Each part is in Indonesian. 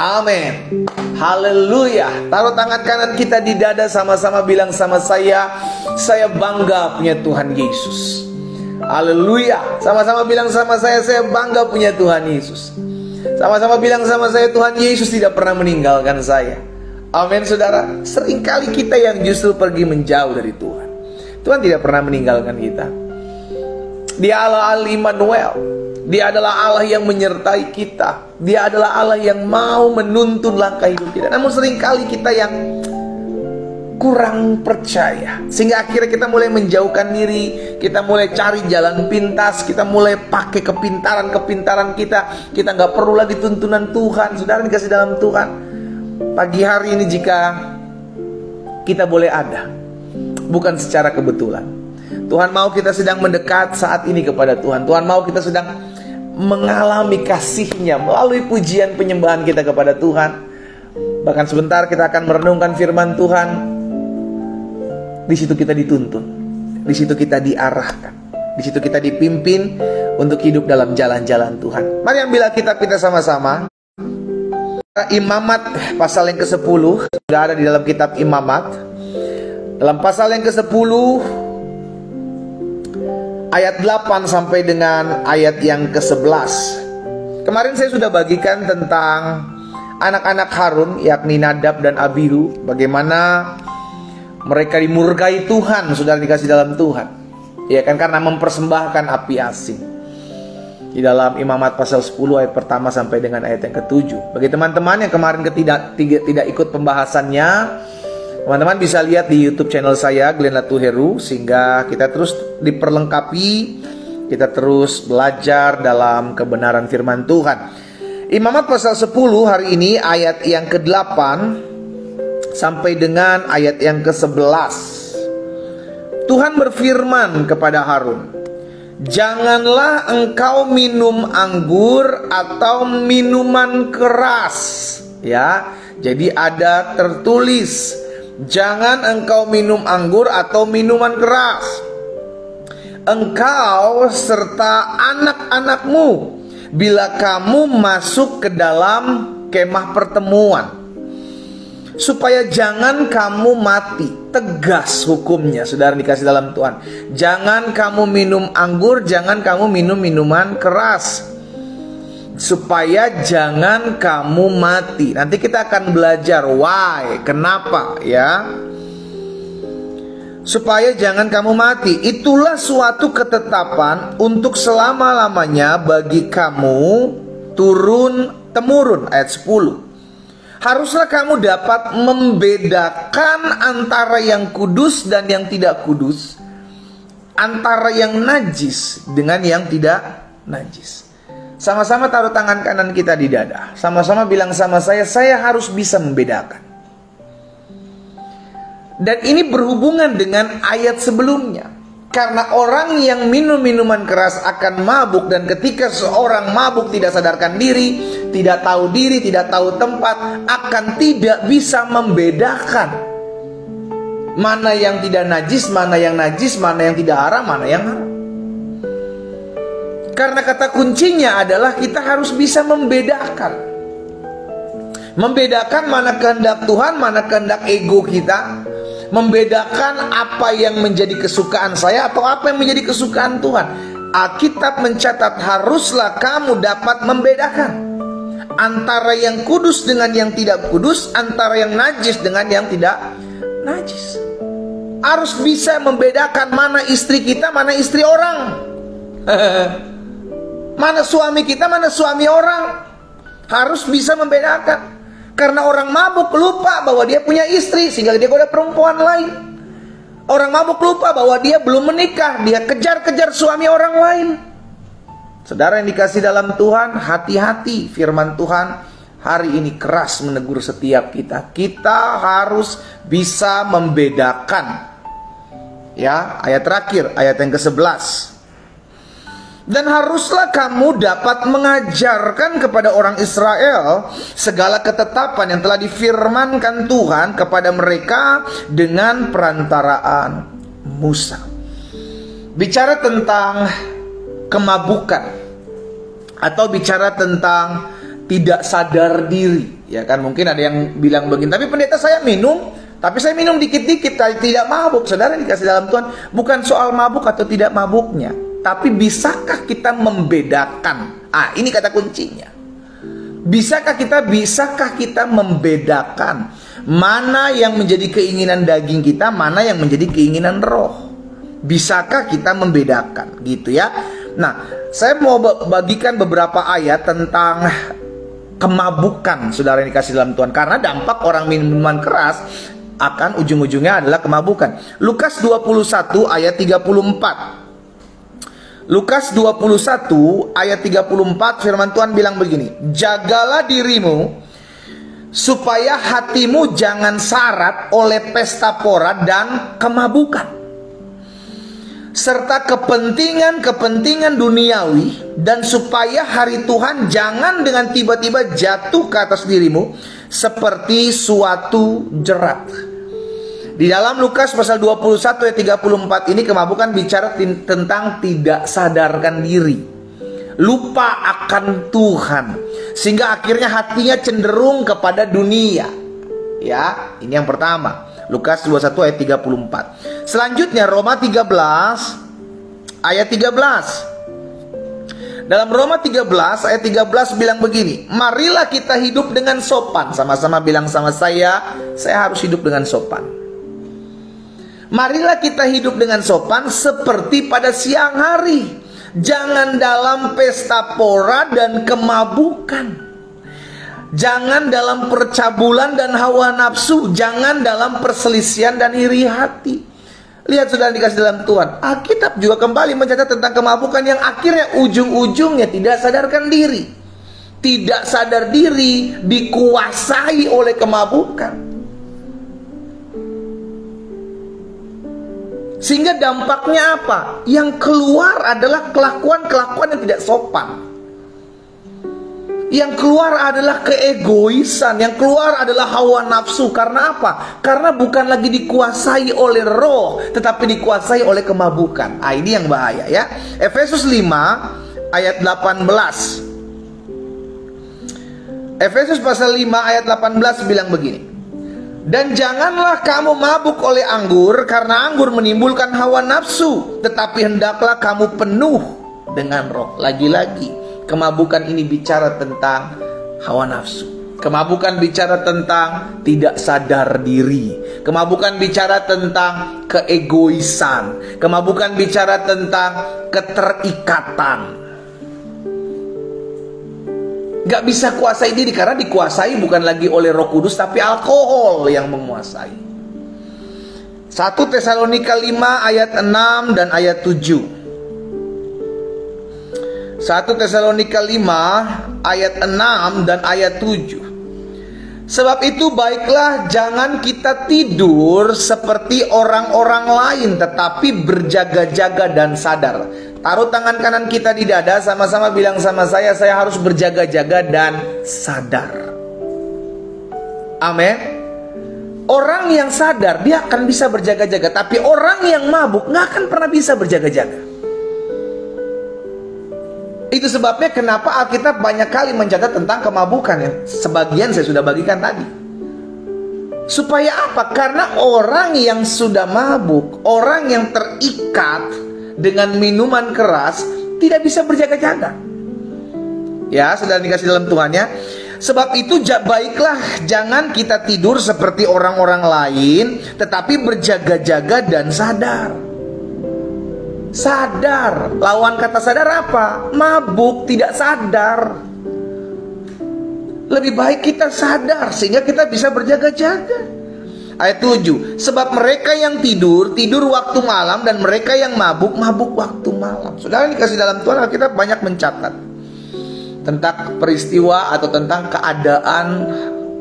Amin. Haleluya. Taruh tangan kanan kita di dada, sama-sama bilang sama saya bangga punya Tuhan Yesus. Haleluya. Sama-sama bilang sama saya bangga punya Tuhan Yesus. Sama-sama bilang sama saya, Tuhan Yesus tidak pernah meninggalkan saya. Amin, saudara. Seringkali kita yang justru pergi menjauh dari Tuhan. Tuhan tidak pernah meninggalkan kita. Dia Allah Immanuel. Dia adalah Allah yang menyertai kita. Dia adalah Allah yang mau menuntun langkah hidup kita. Namun seringkali kita yang kurang percaya, sehingga akhirnya kita mulai menjauhkan diri. Kita mulai cari jalan pintas. Kita mulai pakai kepintaran kita. Kita gak perlu lagi tuntunan Tuhan. Saudara dikasih dalam Tuhan, pagi hari ini jika kita boleh ada, bukan secara kebetulan. Tuhan mau kita sedang mendekat saat ini kepada Tuhan. Tuhan mau kita sedang mengalami kasih-Nya melalui pujian penyembahan kita kepada Tuhan. Bahkan sebentar kita akan merenungkan firman Tuhan. Di situ kita dituntun, di situ kita diarahkan, di situ kita dipimpin untuk hidup dalam jalan-jalan Tuhan. Mari ambil Alkitab kita sama-sama. Imamat pasal yang ke-10 sudah ada di dalam kitab Imamat. Dalam pasal yang ke-10 ayat 8 sampai dengan ayat yang ke-11. Kemarin saya sudah bagikan tentang anak-anak Harun, yakni Nadab dan Abihu, bagaimana mereka dimurkai Tuhan, saudara dikasih dalam Tuhan. Ya kan, karena mempersembahkan api asing. Di dalam Imamat pasal 10 ayat pertama sampai dengan ayat yang ke-7. Bagi teman-teman yang kemarin tidak ikut pembahasannya, teman-teman bisa lihat di YouTube channel saya, Glenn Latuheru, sehingga kita terus diperlengkapi, kita terus belajar dalam kebenaran firman Tuhan. Imamat pasal 10 hari ini ayat yang ke-8 sampai dengan ayat yang ke-11. Tuhan berfirman kepada Harun, "Janganlah engkau minum anggur atau minuman keras." Ya, jadi ada tertulis, jangan engkau minum anggur atau minuman keras. Engkau serta anak-anakmu bila kamu masuk ke dalam kemah pertemuan, supaya jangan kamu mati. Tegas hukumnya, saudara dikasih dalam Tuhan. Jangan kamu minum anggur, jangan kamu minum minuman keras, supaya jangan kamu mati. Nanti kita akan belajar why, kenapa ya. Supaya jangan kamu mati. Itulah suatu ketetapan untuk selama-lamanya bagi kamu turun-temurun. Ayat 10. Haruslah kamu dapat membedakan antara yang kudus dan yang tidak kudus, antara yang najis dengan yang tidak najis. Sama-sama taruh tangan kanan kita di dada. Sama-sama bilang sama saya harus bisa membedakan. Dan ini berhubungan dengan ayat sebelumnya. Karena orang yang minum minuman keras akan mabuk. Dan ketika seorang mabuk tidak sadarkan diri, tidak tahu diri, tidak tahu tempat, akan tidak bisa membedakan mana yang tidak najis, mana yang najis, mana yang tidak haram, mana yang haram. Karena kata kuncinya adalah kita harus bisa membedakan. Membedakan mana kehendak Tuhan, mana kehendak ego kita. Membedakan apa yang menjadi kesukaan saya atau apa yang menjadi kesukaan Tuhan. Alkitab mencatat haruslah kamu dapat membedakan antara yang kudus dengan yang tidak kudus, antara yang najis dengan yang tidak najis. Harus bisa membedakan mana istri kita, mana istri orang. Mana suami kita, mana suami orang. Harus bisa membedakan. Karena orang mabuk lupa bahwa dia punya istri, sehingga dia goda perempuan lain. Orang mabuk lupa bahwa dia belum menikah, dia kejar-kejar suami orang lain. Saudara yang dikasih dalam Tuhan, hati-hati. Firman Tuhan hari ini keras menegur setiap kita. Kita harus bisa membedakan. Ya, ayat terakhir, ayat yang ke-11. Dan haruslah kamu dapat mengajarkan kepada orang Israel segala ketetapan yang telah difirmankan Tuhan kepada mereka dengan perantaraan Musa. Bicara tentang kemabukan atau bicara tentang tidak sadar diri. Ya kan, mungkin ada yang bilang begini, tapi pendeta saya minum, tapi saya minum dikit-dikit, tidak mabuk. Saudara dikasih dalam Tuhan, bukan soal mabuk atau tidak mabuknya, tapi bisakah kita membedakan? Ini kata kuncinya. Bisakah kita membedakan mana yang menjadi keinginan daging kita, mana yang menjadi keinginan roh? Bisakah kita membedakan, gitu ya? Nah, saya mau bagikan beberapa ayat tentang kemabukan, saudara yang dikasih dalam Tuhan. Karena dampak orang minuman keras akan ujung-ujungnya adalah kemabukan. Lukas 21 ayat 34. Lukas 21 ayat 34, firman Tuhan bilang begini, jagalah dirimu supaya hatimu jangan syarat oleh pesta pora dan kemabukan, serta kepentingan duniawi, dan supaya hari Tuhan jangan dengan tiba-tiba jatuh ke atas dirimu seperti suatu jerat. Di dalam Lukas pasal 21 ayat 34 ini kemabukan bicara tentang tidak sadarkan diri, lupa akan Tuhan, sehingga akhirnya hatinya cenderung kepada dunia. Ya, ini yang pertama. Lukas 21 ayat 34. Selanjutnya Roma 13 ayat 13. Dalam Roma 13 ayat 13 bilang begini, marilah kita hidup dengan sopan. Sama-sama bilang sama saya harus hidup dengan sopan. Marilah kita hidup dengan sopan seperti pada siang hari, jangan dalam pesta pora dan kemabukan, jangan dalam percabulan dan hawa nafsu, jangan dalam perselisihan dan iri hati. Lihat saudara dikasih dalam Tuhan, Alkitab juga kembali mencatat tentang kemabukan yang akhirnya ujung-ujungnya tidak sadarkan diri. Tidak sadar diri, dikuasai oleh kemabukan. Sehingga dampaknya apa? Yang keluar adalah kelakuan-kelakuan yang tidak sopan. Yang keluar adalah keegoisan, yang keluar adalah hawa nafsu. Karena apa? Karena bukan lagi dikuasai oleh roh, tetapi dikuasai oleh kemabukan. Ini yang bahaya ya. Efesus 5 ayat 18. Efesus pasal 5 ayat 18 bilang begini. Dan janganlah kamu mabuk oleh anggur, karena anggur menimbulkan hawa nafsu, tetapi hendaklah kamu penuh dengan roh. Lagi-lagi kemabukan ini bicara tentang hawa nafsu. Kemabukan bicara tentang tidak sadar diri. Kemabukan bicara tentang keegoisan. Kemabukan bicara tentang keterikatan. Gak bisa kuasai diri karena dikuasai bukan lagi oleh Roh Kudus, tapi alkohol yang menguasai. 1 Tesalonika 5 ayat 6 dan ayat 7. 1 Tesalonika 5 ayat 6 dan ayat 7. Sebab itu baiklah jangan kita tidur seperti orang-orang lain, tetapi berjaga-jaga dan sadar. Taruh tangan kanan kita di dada, sama-sama bilang sama saya harus berjaga-jaga dan sadar. Amin. Orang yang sadar dia akan bisa berjaga-jaga, tapi orang yang mabuk gak akan pernah bisa berjaga-jaga. Itu sebabnya kenapa Alkitab banyak kali mencatat tentang kemabukan, yang sebagian saya sudah bagikan tadi. Supaya apa? Karena orang yang sudah mabuk, orang yang terikat dengan minuman keras tidak bisa berjaga-jaga. Ya, saudara dikasih dalam Tuhan ya. Sebab itu baiklah jangan kita tidur seperti orang-orang lain, tetapi berjaga-jaga dan sadar. Sadar. Lawan kata sadar apa? Mabuk, tidak sadar. Lebih baik kita sadar sehingga kita bisa berjaga-jaga. Ayat 7. Sebab mereka yang tidur waktu malam, dan mereka yang mabuk waktu malam. Saudara dikasih dalam Tuhan, kita banyak mencatat tentang peristiwa atau tentang keadaan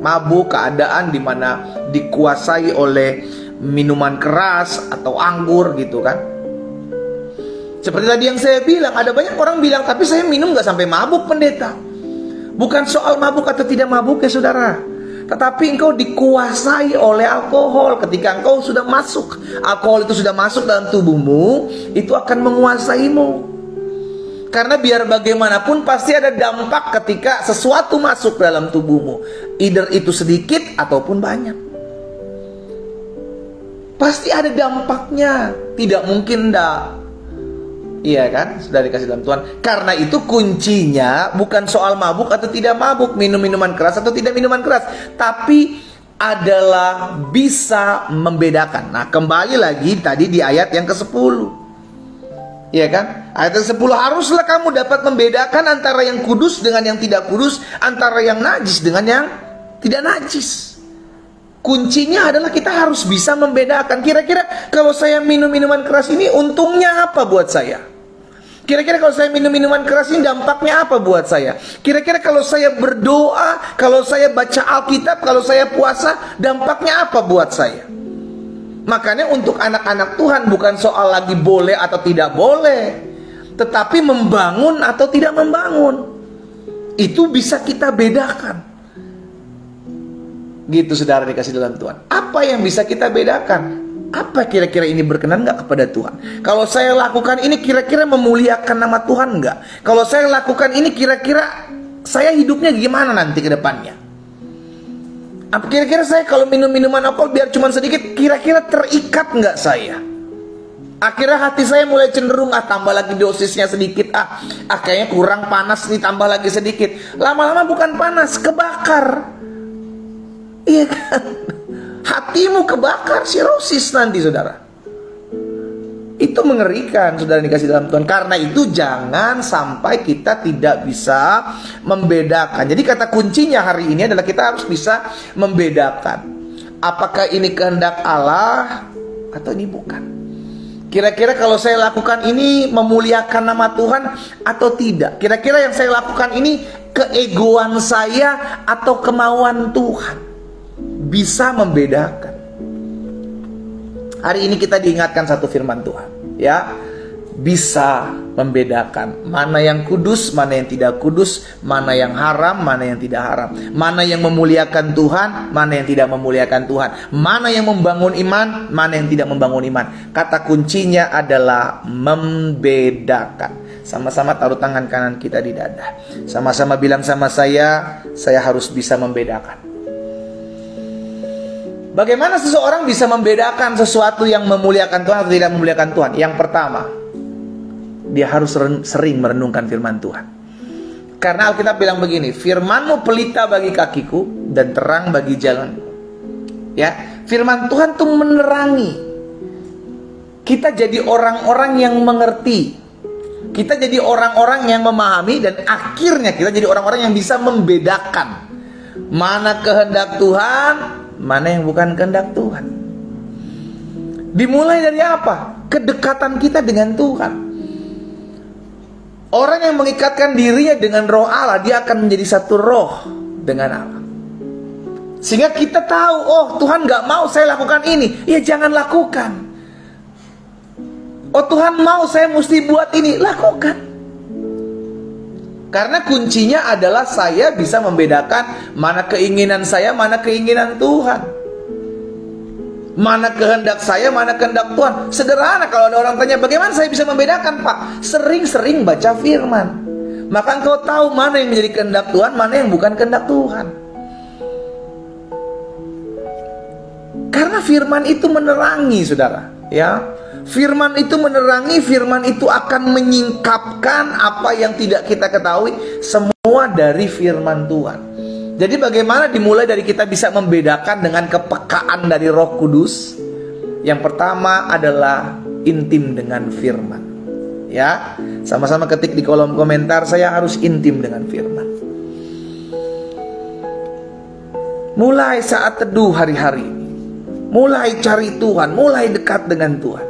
mabuk, keadaan di mana dikuasai oleh minuman keras atau anggur gitu kan. Seperti tadi yang saya bilang, ada banyak orang bilang, tapi saya minum gak sampai mabuk pendeta. Bukan soal mabuk atau tidak mabuk ya saudara, tetapi engkau dikuasai oleh alkohol. Ketika engkau sudah masuk, alkohol itu sudah masuk dalam tubuhmu, itu akan menguasaimu. Karena biar bagaimanapun pasti ada dampak ketika sesuatu masuk dalam tubuhmu. Either itu sedikit ataupun banyak. Pasti ada dampaknya. Tidak mungkin enggak. Iya kan? Sudah dikasih dalam Tuhan. Karena itu kuncinya bukan soal mabuk atau tidak mabuk, minum minuman keras atau tidak minuman keras, tapi adalah bisa membedakan. Nah, kembali lagi tadi di ayat yang ke-10. Iya kan? Ayat ke-10, haruslah kamu dapat membedakan antara yang kudus dengan yang tidak kudus, antara yang najis dengan yang tidak najis. Kuncinya adalah kita harus bisa membedakan. Kira-kira kalau saya minum minuman keras ini untungnya apa buat saya? Kira-kira kalau saya minum minuman keras ini dampaknya apa buat saya? Kira-kira kalau saya berdoa, kalau saya baca Alkitab, kalau saya puasa, dampaknya apa buat saya? Makanya untuk anak-anak Tuhan bukan soal lagi boleh atau tidak boleh, tetapi membangun atau tidak membangun. Itu bisa kita bedakan. Gitu saudara dikasih dalam Tuhan. Apa yang bisa kita bedakan? Apa kira-kira ini berkenan gak kepada Tuhan? Kalau saya lakukan ini kira-kira memuliakan nama Tuhan gak? Kalau saya lakukan ini kira-kira saya hidupnya gimana nanti ke depannya? Apa kira-kira saya kalau minum minuman alkohol biar cuma sedikit, kira-kira terikat nggak saya? Akhirnya hati saya mulai cenderung, tambah lagi dosisnya sedikit, kayaknya kurang panas nih, tambah lagi sedikit. Lama-lama bukan panas, kebakar. Iya kan? Hatimu kebakar, sirosis nanti saudara. Itu mengerikan saudara dikasih dalam Tuhan. Karena itu jangan sampai kita tidak bisa membedakan. Jadi kata kuncinya hari ini adalah kita harus bisa membedakan. Apakah ini kehendak Allah atau ini bukan. Kira-kira kalau saya lakukan ini memuliakan nama Tuhan atau tidak. Kira-kira yang saya lakukan ini keegoan saya atau kemauan Tuhan. Bisa membedakan. Hari ini kita diingatkan satu firman Tuhan, ya, bisa membedakan mana yang kudus, mana yang tidak kudus, mana yang haram, mana yang tidak haram, mana yang memuliakan Tuhan, mana yang tidak memuliakan Tuhan, mana yang membangun iman, mana yang tidak membangun iman. Kata kuncinya adalah membedakan. Sama-sama taruh tangan kanan kita di dada. Sama-sama bilang sama saya harus bisa membedakan. Bagaimana seseorang bisa membedakan sesuatu yang memuliakan Tuhan atau tidak memuliakan Tuhan? Yang pertama, dia harus sering merenungkan firman Tuhan. Karena Alkitab bilang begini, firman-Mu pelita bagi kakiku dan terang bagi jalanku. Ya, firman Tuhan tuh menerangi. Kita jadi orang-orang yang mengerti. Kita jadi orang-orang yang memahami dan akhirnya kita jadi orang-orang yang bisa membedakan mana kehendak Tuhan, mana yang bukan kehendak Tuhan. Dimulai dari apa? Kedekatan kita dengan Tuhan. Orang yang mengikatkan dirinya dengan roh Allah, dia akan menjadi satu roh dengan Allah. Sehingga kita tahu, oh Tuhan gak mau saya lakukan ini, ya jangan lakukan. Oh Tuhan mau saya mesti buat ini, lakukan. Karena kuncinya adalah saya bisa membedakan mana keinginan saya, mana keinginan Tuhan. Mana kehendak saya, mana kehendak Tuhan. Sederhana, kalau ada orang tanya bagaimana saya bisa membedakan, Pak? Sering-sering baca firman. Maka engkau tahu mana yang menjadi kehendak Tuhan, mana yang bukan kehendak Tuhan. Karena firman itu menerangi, saudara, ya. Firman itu menerangi, firman itu akan menyingkapkan apa yang tidak kita ketahui, semua dari firman Tuhan. Jadi bagaimana dimulai dari kita bisa membedakan dengan kepekaan dari Roh Kudus? Yang pertama adalah intim dengan firman. Ya, sama-sama ketik di kolom komentar, saya harus intim dengan firman. Mulai saat teduh hari-hari ini, mulai cari Tuhan, mulai dekat dengan Tuhan.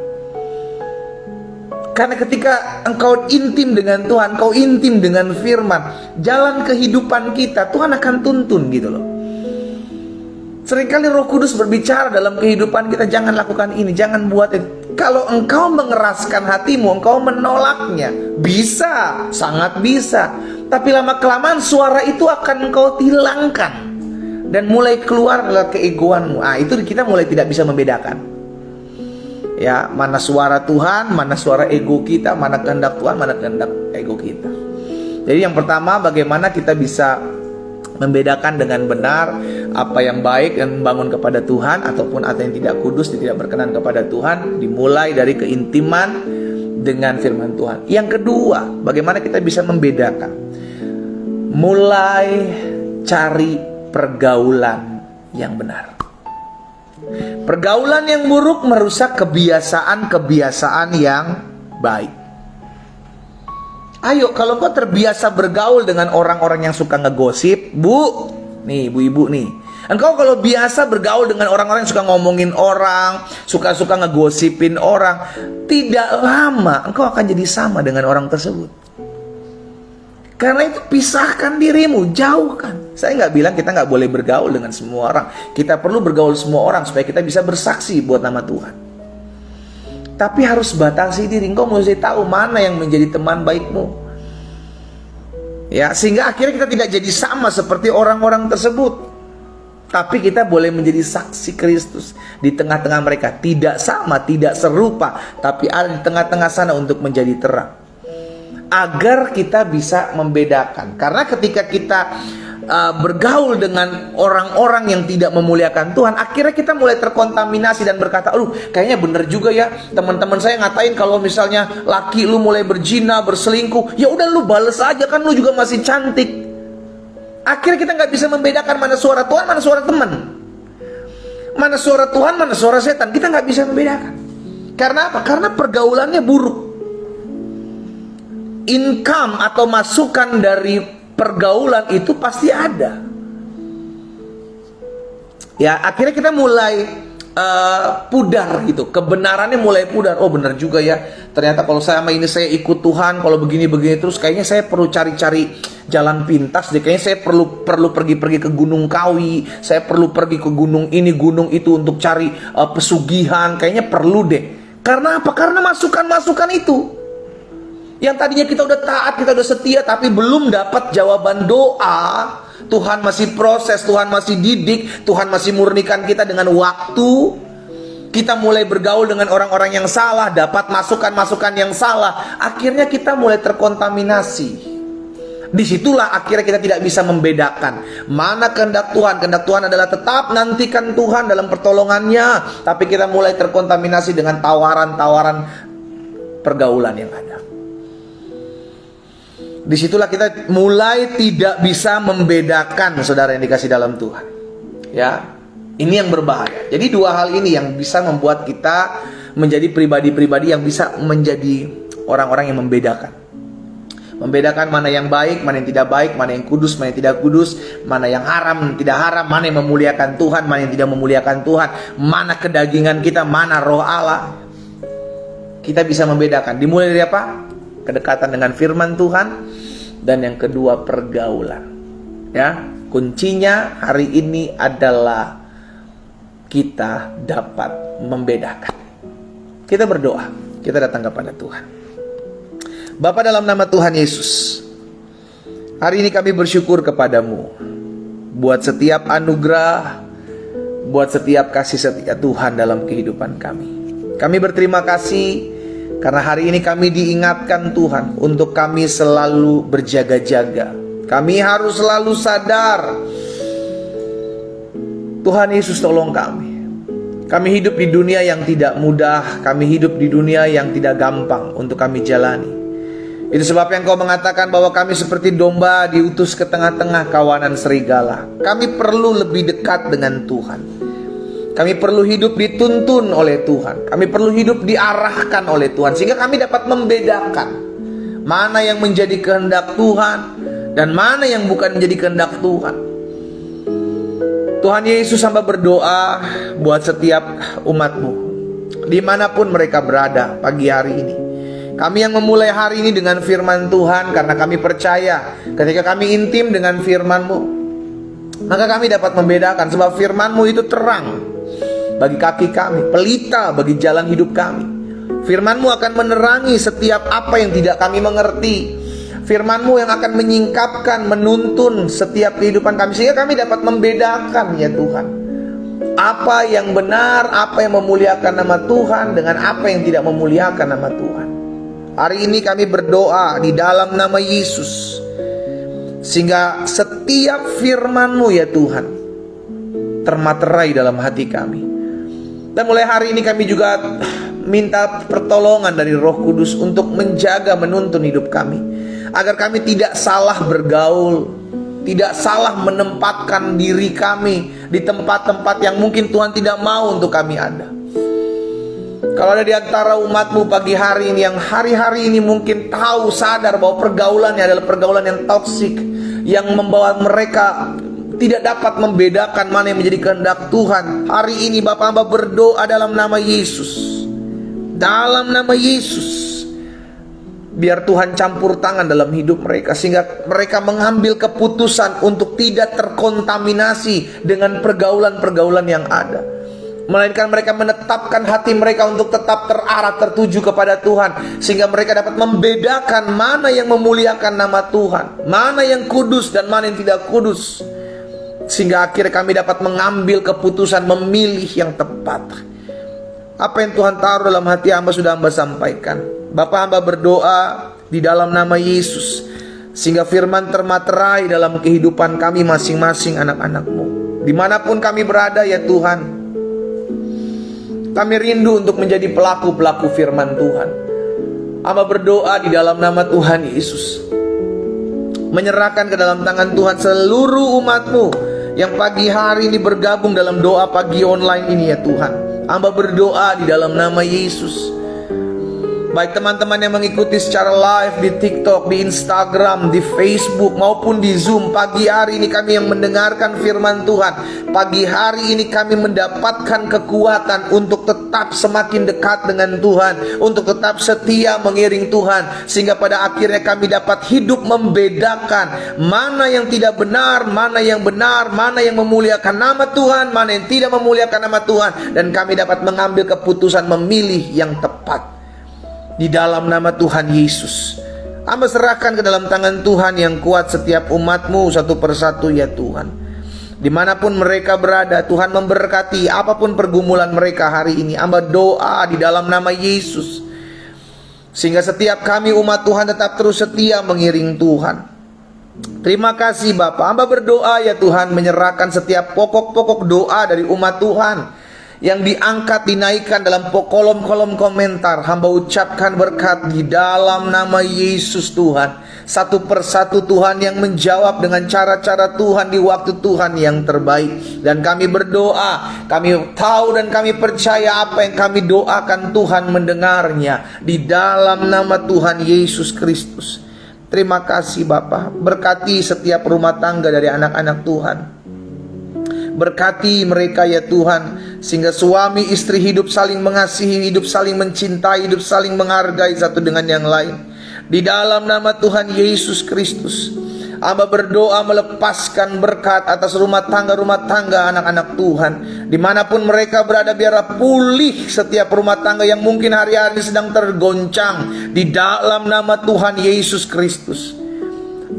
Karena ketika engkau intim dengan Tuhan, engkau intim dengan firman, jalan kehidupan kita Tuhan akan tuntun gitu loh. Seringkali Roh Kudus berbicara dalam kehidupan kita, jangan lakukan ini, jangan buat itu. Kalau engkau mengeraskan hatimu, engkau menolaknya, bisa, sangat bisa. Tapi lama-kelamaan suara itu akan engkau hilangkan dan mulai keluar keegoanmu. Itu kita mulai tidak bisa membedakan. Ya, mana suara Tuhan, mana suara ego kita, mana kehendak Tuhan, mana kehendak ego kita. Jadi yang pertama, bagaimana kita bisa membedakan dengan benar apa yang baik dan membangun kepada Tuhan, ataupun apa yang tidak kudus, tidak berkenan kepada Tuhan, dimulai dari keintiman dengan firman Tuhan. Yang kedua, bagaimana kita bisa membedakan? Mulai cari pergaulan yang benar. Pergaulan yang buruk merusak kebiasaan-kebiasaan yang baik. Ayo, kalau kau terbiasa bergaul dengan orang-orang yang suka ngegosip, Bu, nih ibu-ibu nih. Engkau kalau biasa bergaul dengan orang-orang yang suka ngomongin orang, suka-suka ngegosipin orang, tidak lama engkau akan jadi sama dengan orang tersebut. Karena itu pisahkan dirimu, jauhkan. Saya nggak bilang kita nggak boleh bergaul dengan semua orang. Kita perlu bergaul semua orang supaya kita bisa bersaksi buat nama Tuhan. Tapi harus batasi diri. Engkau mesti tahu mana yang menjadi teman baikmu. Ya, sehingga akhirnya kita tidak jadi sama seperti orang-orang tersebut. Tapi kita boleh menjadi saksi Kristus di tengah-tengah mereka. Tidak sama, tidak serupa, tapi ada di tengah-tengah sana untuk menjadi terang. Agar kita bisa membedakan. Karena ketika kita bergaul dengan orang-orang yang tidak memuliakan Tuhan, akhirnya kita mulai terkontaminasi dan berkata, aduh kayaknya bener juga ya, teman-teman saya ngatain kalau misalnya laki lu mulai berzina, berselingkuh, ya udah lu bales aja, kan lu juga masih cantik. Akhirnya kita nggak bisa membedakan mana suara Tuhan, mana suara teman, mana suara Tuhan, mana suara setan. Kita nggak bisa membedakan. Karena apa? Karena pergaulannya buruk. Income atau masukan dari pergaulan itu pasti ada. Ya, akhirnya kita mulai pudar gitu. Kebenarannya mulai pudar. Oh benar juga ya. Ternyata kalau sama ini saya ikut Tuhan, kalau begini-begini terus kayaknya saya perlu cari-cari jalan pintas deh. Kayaknya saya perlu pergi-pergi ke Gunung Kawi. Saya perlu pergi ke gunung ini, gunung itu untuk cari pesugihan. Kayaknya perlu deh. Karena apa? Karena masukan-masukan itu. Yang tadinya kita udah taat, kita udah setia, tapi belum dapat jawaban doa. Tuhan masih proses, Tuhan masih didik, Tuhan masih murnikan kita dengan waktu. Kita mulai bergaul dengan orang-orang yang salah, dapat masukan-masukan yang salah. Akhirnya kita mulai terkontaminasi. Disitulah akhirnya kita tidak bisa membedakan mana kehendak Tuhan. Kehendak Tuhan adalah tetap nantikan Tuhan dalam pertolongannya, tapi kita mulai terkontaminasi dengan tawaran-tawaran pergaulan yang ada. Disitulah kita mulai tidak bisa membedakan, saudara yang dikasih dalam Tuhan. Ya, ini yang berbahaya. Jadi dua hal ini yang bisa membuat kita menjadi pribadi-pribadi yang bisa menjadi orang-orang yang membedakan. Membedakan mana yang baik, mana yang tidak baik, mana yang kudus, mana yang tidak kudus, mana yang haram, tidak haram, mana yang memuliakan Tuhan, mana yang tidak memuliakan Tuhan, mana kedagingan kita, mana roh Allah. Kita bisa membedakan. Dimulai dari apa? Kedekatan dengan firman Tuhan. Dan yang kedua, pergaulan. Ya, kuncinya hari ini adalah kita dapat membedakan. Kita berdoa, kita datang kepada Tuhan. Bapa, dalam nama Tuhan Yesus, hari ini kami bersyukur kepadamu buat setiap anugerah, buat setiap kasih setia Tuhan dalam kehidupan kami. Kami berterima kasih karena hari ini kami diingatkan Tuhan untuk kami selalu berjaga-jaga. Kami harus selalu sadar. Tuhan Yesus, tolong kami. Kami hidup di dunia yang tidak mudah. Kami hidup di dunia yang tidak gampang untuk kami jalani. Itu sebabnya Engkau mengatakan bahwa kami seperti domba diutus ke tengah-tengah kawanan serigala. Kami perlu lebih dekat dengan Tuhan. Kami perlu hidup dituntun oleh Tuhan. Kami perlu hidup diarahkan oleh Tuhan. Sehingga kami dapat membedakan mana yang menjadi kehendak Tuhan dan mana yang bukan menjadi kehendak Tuhan. Tuhan Yesus, hamba berdoa buat setiap umat-Mu dimanapun mereka berada pagi hari ini. Kami yang memulai hari ini dengan firman Tuhan, karena kami percaya ketika kami intim dengan firman-Mu, maka kami dapat membedakan. Sebab firman-Mu itu terang bagi kaki kami, pelita bagi jalan hidup kami. Firman-Mu akan menerangi setiap apa yang tidak kami mengerti. Firman-Mu yang akan menyingkapkan, menuntun setiap kehidupan kami, sehingga kami dapat membedakan, ya Tuhan, Apa yang benar, apa yang memuliakan nama Tuhan, dengan apa yang tidak memuliakan nama Tuhan. Hari ini kami berdoa di dalam nama Yesus, sehingga setiap firman-Mu ya Tuhan termaterai dalam hati kami. Dan mulai hari ini kami juga minta pertolongan dari Roh Kudus untuk menjaga, menuntun hidup kami, agar kami tidak salah bergaul, tidak salah menempatkan diri kami di tempat-tempat yang mungkin Tuhan tidak mau untuk kami ada. Kalau ada di antara umat-Mu pagi hari ini yang hari-hari ini mungkin tahu, sadar bahwa pergaulannya adalah pergaulan yang toksik, yang membawa mereka tidak dapat membedakan mana yang menjadi kehendak Tuhan, hari ini Bapak hamba berdoa dalam nama Yesus, dalam nama Yesus, biar Tuhan campur tangan dalam hidup mereka, sehingga mereka mengambil keputusan untuk tidak terkontaminasi dengan pergaulan-pergaulan yang ada, melainkan mereka menetapkan hati mereka untuk tetap terarah, tertuju kepada Tuhan, sehingga mereka dapat membedakan mana yang memuliakan nama Tuhan, mana yang kudus dan mana yang tidak kudus, sehingga akhirnya kami dapat mengambil keputusan, memilih yang tepat. Apa yang Tuhan taruh dalam hati hamba sudah hamba sampaikan. Bapak hamba berdoa di dalam nama Yesus, sehingga firman termaterai dalam kehidupan kami masing-masing anak-anak-Mu. Dimanapun kami berada ya Tuhan, kami rindu untuk menjadi pelaku-pelaku firman Tuhan. Hamba berdoa di dalam nama Tuhan Yesus, menyerahkan ke dalam tangan Tuhan seluruh umat-Mu yang pagi hari ini bergabung dalam doa pagi online ini ya Tuhan. Hamba berdoa di dalam nama Yesus, baik teman-teman yang mengikuti secara live di TikTok, di Instagram, di Facebook maupun di Zoom, pagi hari ini kami yang mendengarkan firman Tuhan, pagi hari ini kami mendapatkan kekuatan untuk tetap semakin dekat dengan Tuhan, untuk tetap setia mengiring Tuhan, sehingga pada akhirnya kami dapat hidup membedakan mana yang tidak benar, mana yang benar, mana yang memuliakan nama Tuhan, mana yang tidak memuliakan nama Tuhan, dan kami dapat mengambil keputusan memilih yang tepat. Di dalam nama Tuhan Yesus, hamba serahkan ke dalam tangan Tuhan yang kuat setiap umat-Mu satu persatu ya Tuhan. Dimanapun mereka berada, Tuhan memberkati apapun pergumulan mereka hari ini. Hamba doa di dalam nama Yesus, sehingga setiap kami umat Tuhan tetap terus setia mengiring Tuhan. Terima kasih Bapa. Hamba berdoa ya Tuhan, menyerahkan setiap pokok-pokok doa dari umat Tuhan yang diangkat, dinaikkan dalam kolom-kolom komentar. Hamba ucapkan berkat di dalam nama Yesus Tuhan. Satu persatu Tuhan yang menjawab dengan cara-cara Tuhan di waktu Tuhan yang terbaik. Dan kami berdoa, kami tahu dan kami percaya apa yang kami doakan Tuhan mendengarnya di dalam nama Tuhan Yesus Kristus. Terima kasih Bapa. Berkati setiap rumah tangga dari anak-anak Tuhan. Berkati mereka ya Tuhan, sehingga suami istri hidup saling mengasihi, hidup saling mencintai, hidup saling menghargai satu dengan yang lain. Di dalam nama Tuhan Yesus Kristus, hamba berdoa melepaskan berkat atas rumah tangga anak-anak Tuhan. Dimanapun mereka berada, biarlah pulih setiap rumah tangga yang mungkin hari-hari sedang tergoncang. Di dalam nama Tuhan Yesus Kristus,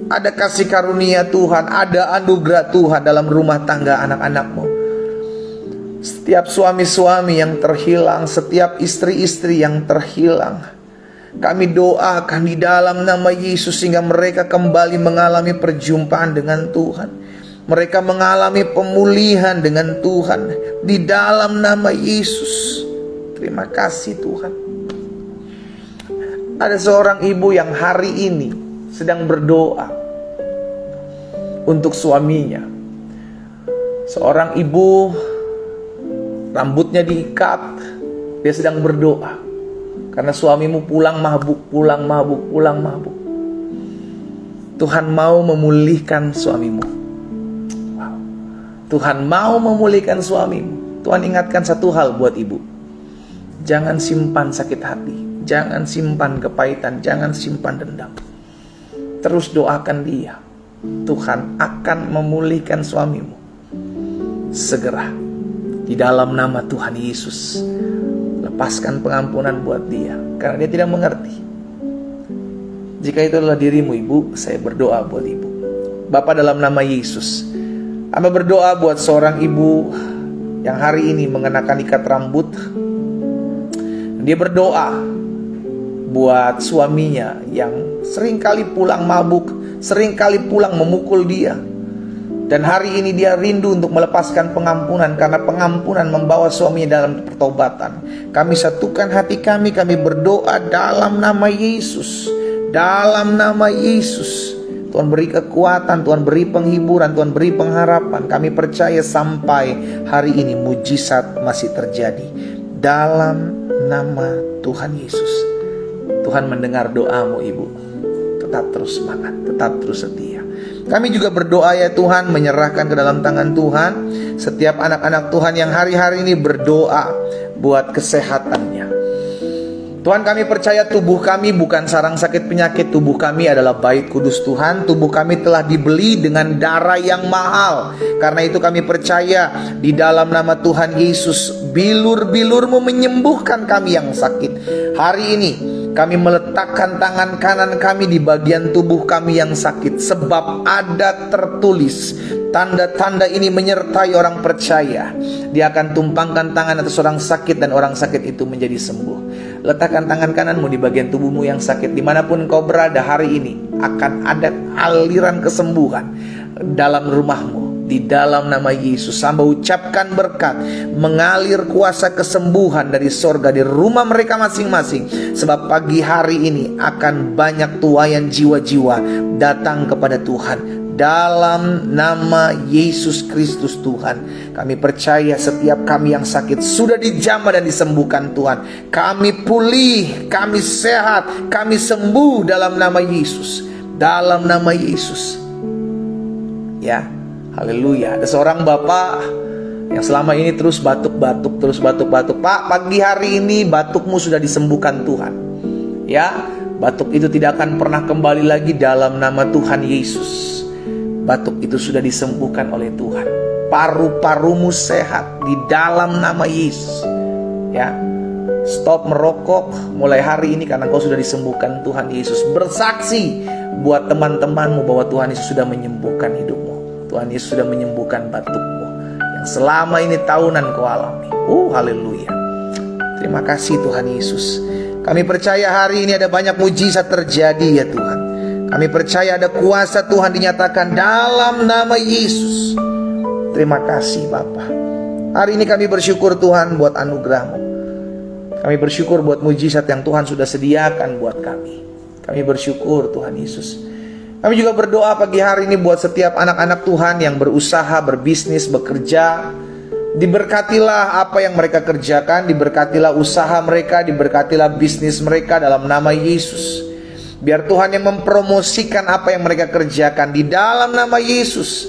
ada kasih karunia Tuhan, ada anugerah Tuhan dalam rumah tangga anak-anak-Mu. Setiap suami-suami yang terhilang, setiap istri-istri yang terhilang, kami doakan di dalam nama Yesus, sehingga mereka kembali mengalami perjumpaan dengan Tuhan. Mereka mengalami pemulihan dengan Tuhan di dalam nama Yesus. Terima kasih Tuhan. Ada seorang ibu yang hari ini sedang berdoa untuk suaminya. Seorang ibu, rambutnya diikat, dia sedang berdoa karena suamimu pulang mabuk. Tuhan mau memulihkan suamimu. Wow. Tuhan mau memulihkan suamimu. Tuhan ingatkan satu hal buat ibu, jangan simpan sakit hati, jangan simpan kepahitan, jangan simpan dendam. Terus doakan dia. Tuhan akan memulihkan suamimu segera di dalam nama Tuhan Yesus. Lepaskan pengampunan buat dia, karena dia tidak mengerti. Jika itu adalah dirimu ibu, saya berdoa buat ibu. Bapa, dalam nama Yesus, hamba berdoa buat seorang ibu yang hari ini mengenakan ikat rambut. Dia berdoa buat suaminya yang seringkali pulang mabuk, seringkali pulang memukul dia. Dan hari ini dia rindu untuk melepaskan pengampunan, karena pengampunan membawa suaminya dalam pertobatan. Kami satukan hati kami berdoa dalam nama Yesus. Dalam nama Yesus. Tuhan beri kekuatan, Tuhan beri penghiburan, Tuhan beri pengharapan. Kami percaya sampai hari ini mujizat masih terjadi. Dalam nama Tuhan Yesus. Tuhan mendengar doamu, Ibu. Tetap terus semangat, tetap terus setia. Kami juga berdoa ya Tuhan, menyerahkan ke dalam tangan Tuhan setiap anak-anak Tuhan yang hari-hari ini berdoa buat kesehatannya. Tuhan, kami percaya tubuh kami bukan sarang sakit penyakit. Tubuh kami adalah bait kudus Tuhan. Tubuh kami telah dibeli dengan darah yang mahal. Karena itu kami percaya di dalam nama Tuhan Yesus, bilur-bilur-Mu menyembuhkan kami yang sakit. Hari ini kami meletakkan tangan kanan kami di bagian tubuh kami yang sakit, sebab ada tertulis, tanda-tanda ini menyertai orang percaya. Dia akan tumpangkan tangan atas orang sakit dan orang sakit itu menjadi sembuh. Letakkan tangan kananmu di bagian tubuhmu yang sakit. Dimanapun kau berada hari ini, akan ada aliran kesembuhan dalam rumahmu. Di dalam nama Yesus, hamba ucapkan berkat, mengalir kuasa kesembuhan dari sorga di rumah mereka masing-masing. Sebab pagi hari ini akan banyak tuaian jiwa-jiwa datang kepada Tuhan. Dalam nama Yesus Kristus Tuhan, kami percaya setiap kami yang sakit sudah dijamah dan disembuhkan Tuhan. Kami pulih, kami sehat, kami sembuh dalam nama Yesus. Dalam nama Yesus. Ya, haleluya. Ada seorang bapak yang selama ini terus batuk-batuk, Pak, pagi hari ini batukmu sudah disembuhkan Tuhan. Ya, batuk itu tidak akan pernah kembali lagi dalam nama Tuhan Yesus. Batuk itu sudah disembuhkan oleh Tuhan. Paru-parumu sehat di dalam nama Yesus. Ya, stop merokok mulai hari ini karena kau sudah disembuhkan Tuhan Yesus. Bersaksi buat teman-temanmu bahwa Tuhan Yesus sudah menyembuhkan hidupmu. Tuhan Yesus sudah menyembuhkan batukmu yang selama ini tahunan kau alami. Haleluya. Terima kasih Tuhan Yesus. Kami percaya hari ini ada banyak mujizat terjadi ya Tuhan. Kami percaya ada kuasa Tuhan dinyatakan dalam nama Yesus. Terima kasih Bapa. Hari ini kami bersyukur Tuhan buat anugerah-Mu. Kami bersyukur buat mujizat yang Tuhan sudah sediakan buat kami. Kami bersyukur Tuhan Yesus. Kami juga berdoa pagi hari ini buat setiap anak-anak Tuhan yang berusaha, berbisnis, bekerja. Diberkatilah apa yang mereka kerjakan, diberkatilah usaha mereka, diberkatilah bisnis mereka dalam nama Yesus. Biar Tuhan yang mempromosikan apa yang mereka kerjakan di dalam nama Yesus.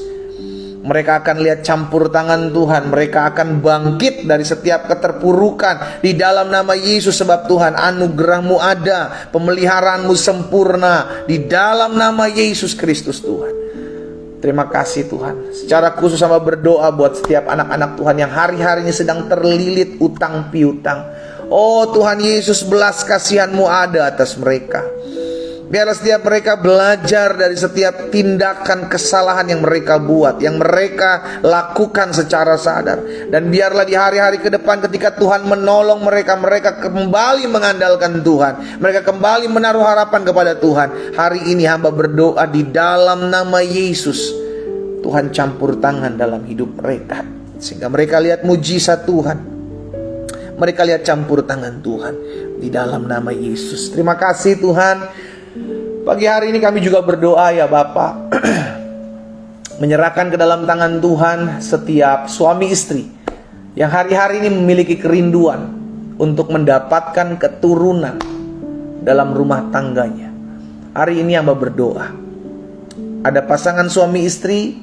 Mereka akan lihat campur tangan Tuhan. Mereka akan bangkit dari setiap keterpurukan di dalam nama Yesus. Sebab Tuhan, anugerah-Mu ada, pemeliharaanmu sempurna di dalam nama Yesus Kristus Tuhan. Terima kasih Tuhan. Secara khusus hamba berdoa buat setiap anak-anak Tuhan yang hari-hari ini sedang terlilit utang piutang. Oh Tuhan Yesus, belas kasihan-Mu ada atas mereka. Biarlah setiap mereka belajar dari setiap tindakan kesalahan yang mereka buat, yang mereka lakukan secara sadar. Dan biarlah di hari-hari ke depan ketika Tuhan menolong mereka, mereka kembali mengandalkan Tuhan. Mereka kembali menaruh harapan kepada Tuhan. Hari ini hamba berdoa di dalam nama Yesus. Tuhan campur tangan dalam hidup mereka. Sehingga mereka lihat mujizat Tuhan. Mereka lihat campur tangan Tuhan di dalam nama Yesus. Terima kasih Tuhan. Pagi hari ini kami juga berdoa ya Bapak, menyerahkan ke dalam tangan Tuhan setiap suami istri yang hari-hari ini memiliki kerinduan untuk mendapatkan keturunan dalam rumah tangganya. Hari ini hamba berdoa, ada pasangan suami istri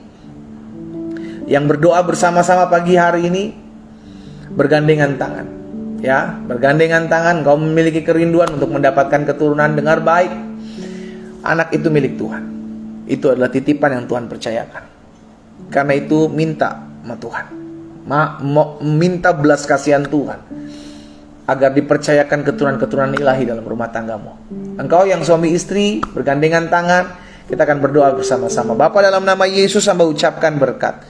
yang berdoa bersama-sama pagi hari ini, bergandengan tangan. Ya, bergandengan tangan, kau memiliki kerinduan untuk mendapatkan keturunan. Dengar baik, anak itu milik Tuhan. Itu adalah titipan yang Tuhan percayakan. Karena itu minta sama Tuhan, minta belas kasihan Tuhan, agar dipercayakan keturunan-keturunan ilahi dalam rumah tanggamu. Engkau yang suami istri bergandengan tangan, kita akan berdoa bersama-sama. Bapa, dalam nama Yesus hamba ucapkan berkat.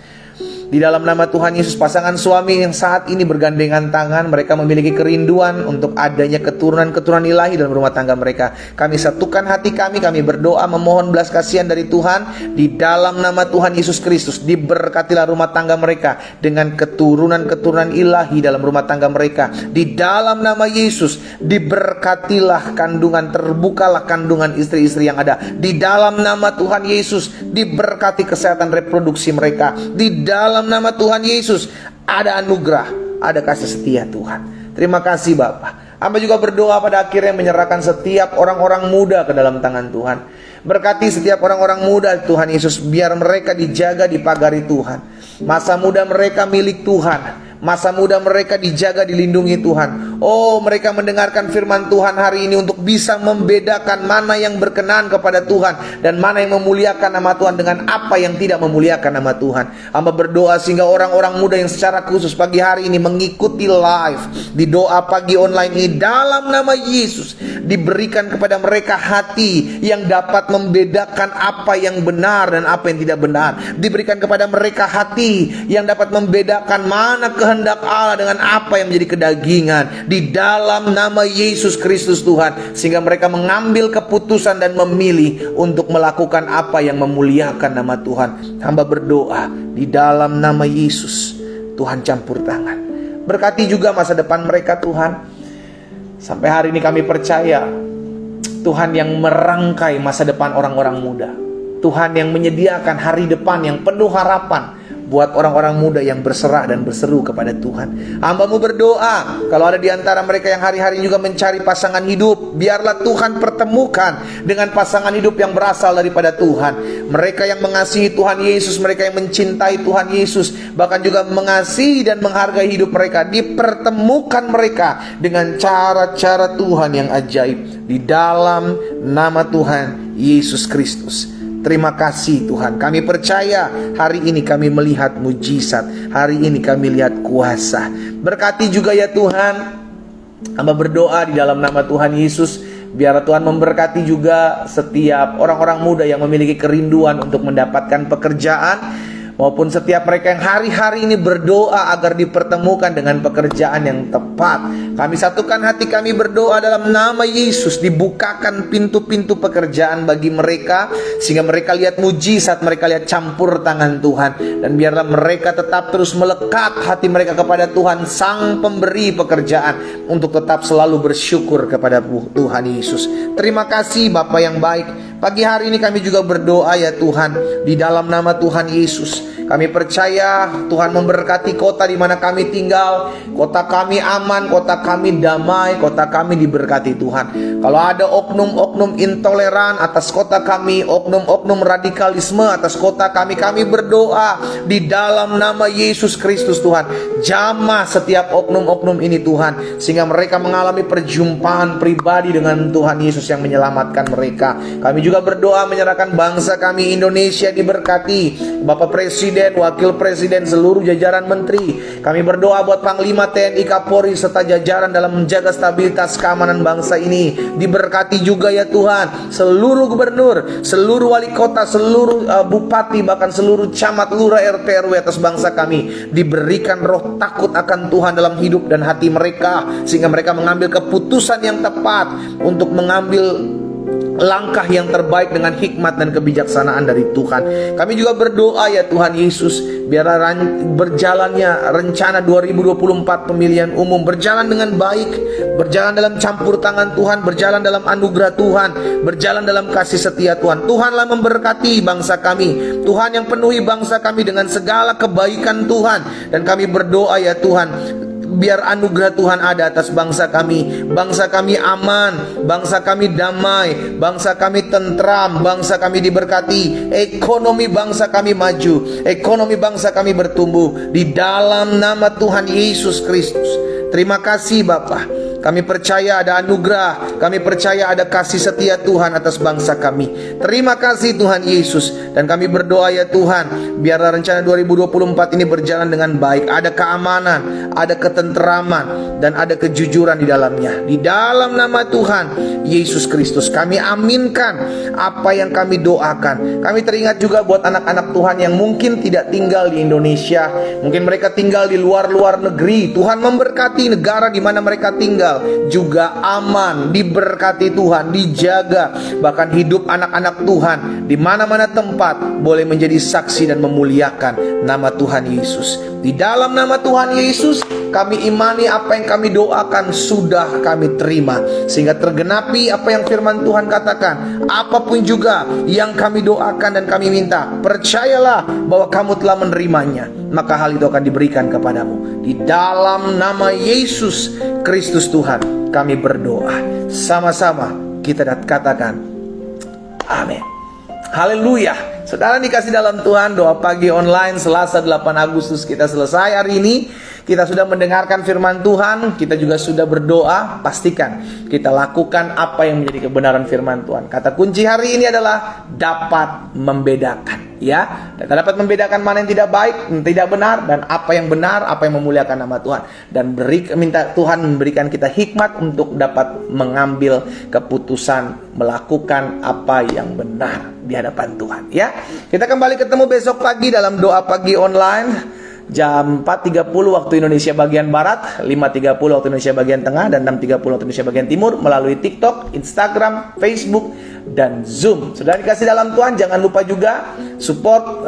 Di dalam nama Tuhan Yesus, pasangan suami yang saat ini bergandengan tangan, mereka memiliki kerinduan untuk adanya keturunan-keturunan ilahi dalam rumah tangga mereka. Kami satukan hati kami berdoa memohon belas kasihan dari Tuhan. Di dalam nama Tuhan Yesus Kristus, diberkatilah rumah tangga mereka dengan keturunan-keturunan ilahi dalam rumah tangga mereka. Di dalam nama Yesus, diberkatilah kandungan, terbukalah kandungan istri-istri yang ada. Di dalam nama Tuhan Yesus, diberkati kesehatan reproduksi mereka. Di dalam nama Tuhan Yesus, ada anugerah, ada kasih setia Tuhan. Terima kasih Bapa. Hamba juga berdoa pada akhirnya menyerahkan setiap orang-orang muda ke dalam tangan Tuhan. Berkati setiap orang-orang muda Tuhan Yesus, biar mereka dijaga, dipagari Tuhan. Masa muda mereka milik Tuhan. Masa muda mereka dijaga, dilindungi Tuhan. Oh, mereka mendengarkan firman Tuhan hari ini untuk bisa membedakan mana yang berkenan kepada Tuhan dan mana yang memuliakan nama Tuhan dengan apa yang tidak memuliakan nama Tuhan. Hamba berdoa sehingga orang-orang muda yang secara khusus pagi hari ini mengikuti live di doa pagi online ini, dalam nama Yesus, diberikan kepada mereka hati yang dapat membedakan apa yang benar dan apa yang tidak benar. Diberikan kepada mereka hati yang dapat membedakan mana kehendak Allah dengan apa yang menjadi kedagingan. Di dalam nama Yesus Kristus Tuhan, sehingga mereka mengambil keputusan dan memilih untuk melakukan apa yang memuliakan nama Tuhan. Hamba berdoa di dalam nama Yesus, Tuhan campur tangan. Berkati juga masa depan mereka Tuhan. Sampai hari ini kami percaya Tuhan yang merangkai masa depan orang-orang muda. Tuhan yang menyediakan hari depan yang penuh harapan buat orang-orang muda yang berserah dan berseru kepada Tuhan. Hamba-Mu berdoa, kalau ada di antara mereka yang hari-hari juga mencari pasangan hidup, biarlah Tuhan pertemukan dengan pasangan hidup yang berasal daripada Tuhan. Mereka yang mengasihi Tuhan Yesus, mereka yang mencintai Tuhan Yesus, bahkan juga mengasihi dan menghargai hidup mereka, dipertemukan mereka dengan cara-cara Tuhan yang ajaib. Di dalam nama Tuhan Yesus Kristus. Terima kasih Tuhan. Kami percaya hari ini kami melihat mujizat. Hari ini kami lihat kuasa. Berkati juga ya Tuhan. Hamba berdoa di dalam nama Tuhan Yesus, biar Tuhan memberkati juga setiap orang-orang muda yang memiliki kerinduan untuk mendapatkan pekerjaan, maupun setiap mereka yang hari-hari ini berdoa agar dipertemukan dengan pekerjaan yang tepat. Kami satukan hati kami berdoa dalam nama Yesus, dibukakan pintu-pintu pekerjaan bagi mereka, sehingga mereka lihat mujizat, mereka lihat campur tangan Tuhan. Dan biarlah mereka tetap terus melekat hati mereka kepada Tuhan, Sang Pemberi pekerjaan, untuk tetap selalu bersyukur kepada Tuhan Yesus. Terima kasih Bapa yang baik. Pagi hari ini kami juga berdoa ya Tuhan, di dalam nama Tuhan Yesus. Kami percaya Tuhan memberkati kota di mana kami tinggal. Kota kami aman, kota kami damai, kota kami diberkati Tuhan. Kalau ada oknum-oknum intoleran atas kota kami, oknum-oknum radikalisme atas kota kami, kami berdoa di dalam nama Yesus Kristus Tuhan. Jamah setiap oknum-oknum ini Tuhan, sehingga mereka mengalami perjumpaan pribadi dengan Tuhan Yesus yang menyelamatkan mereka. Kami juga berdoa menyerahkan bangsa kami Indonesia diberkati. Bapak Presiden, Wakil Presiden, seluruh jajaran menteri. Kami berdoa buat Panglima TNI, Kapolri, serta jajaran dalam menjaga stabilitas keamanan bangsa ini. Diberkati juga ya Tuhan seluruh gubernur, seluruh wali kota, seluruh bupati, bahkan seluruh camat, lurah, RT, RW atas bangsa kami. Diberikan roh takut akan Tuhan dalam hidup dan hati mereka, sehingga mereka mengambil keputusan yang tepat untuk mengambil langkah yang terbaik dengan hikmat dan kebijaksanaan dari Tuhan. Kami juga berdoa ya Tuhan Yesus, biarlah berjalannya rencana 2024 pemilihan umum berjalan dengan baik, berjalan dalam campur tangan Tuhan, berjalan dalam anugerah Tuhan, berjalan dalam kasih setia Tuhan. Tuhanlah memberkati bangsa kami. Tuhan yang penuhi bangsa kami dengan segala kebaikan Tuhan. Dan kami berdoa ya Tuhan, biar anugerah Tuhan ada atas bangsa kami. Bangsa kami aman, bangsa kami damai, bangsa kami tentram, bangsa kami diberkati. Ekonomi bangsa kami maju, ekonomi bangsa kami bertumbuh di dalam nama Tuhan Yesus Kristus. Terima kasih Bapa. Kami percaya ada anugerah, kami percaya ada kasih setia Tuhan atas bangsa kami. Terima kasih Tuhan Yesus. Dan kami berdoa ya Tuhan, biarlah rencana 2024 ini berjalan dengan baik. Ada keamanan, ada ketenteraman, dan ada kejujuran di dalamnya. Di dalam nama Tuhan Yesus Kristus kami aminkan apa yang kami doakan. Kami teringat juga buat anak-anak Tuhan yang mungkin tidak tinggal di Indonesia, mungkin mereka tinggal di luar negeri. Tuhan memberkati negara di mana mereka tinggal juga aman, diberkati Tuhan, dijaga. Bahkan hidup anak-anak Tuhan di mana-mana tempat boleh menjadi saksi dan memuliakan nama Tuhan Yesus. Di dalam nama Tuhan Yesus kami imani apa yang kami doakan sudah kami terima, sehingga tergenapi apa yang firman Tuhan katakan. Apapun juga yang kami doakan dan kami minta, percayalah bahwa kamu telah menerimanya, maka hal itu akan diberikan kepadamu. Di dalam nama Yesus Kristus Tuhan kami berdoa. Sama-sama kita katakan amin. Haleluya. Saudara dikasih dalam Tuhan, doa pagi online Selasa 8 Agustus kita selesai hari ini. Kita sudah mendengarkan firman Tuhan, kita juga sudah berdoa. Pastikan kita lakukan apa yang menjadi kebenaran firman Tuhan. Kata kunci hari ini adalah dapat membedakan, ya. Kita dapat membedakan mana yang tidak baik, yang tidak benar, dan apa yang benar, apa yang memuliakan nama Tuhan. Dan minta Tuhan memberikan kita hikmat untuk dapat mengambil keputusan melakukan apa yang benar di hadapan Tuhan, ya. Kita kembali ketemu besok pagi dalam doa pagi online jam 4.30 waktu Indonesia bagian Barat, 5.30 waktu Indonesia bagian Tengah, dan 6.30 waktu Indonesia bagian Timur, melalui TikTok, Instagram, Facebook, dan Zoom. Sudah dikasih dalam Tuhan, jangan lupa juga support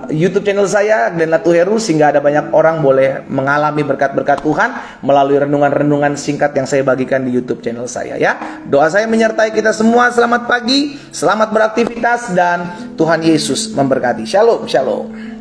YouTube channel saya, Glenn Latuheru, sehingga ada banyak orang boleh mengalami berkat-berkat Tuhan melalui renungan-renungan singkat yang saya bagikan di YouTube channel saya, ya. Doa saya menyertai kita semua. Selamat pagi, selamat beraktivitas, dan Tuhan Yesus memberkati. Shalom, shalom.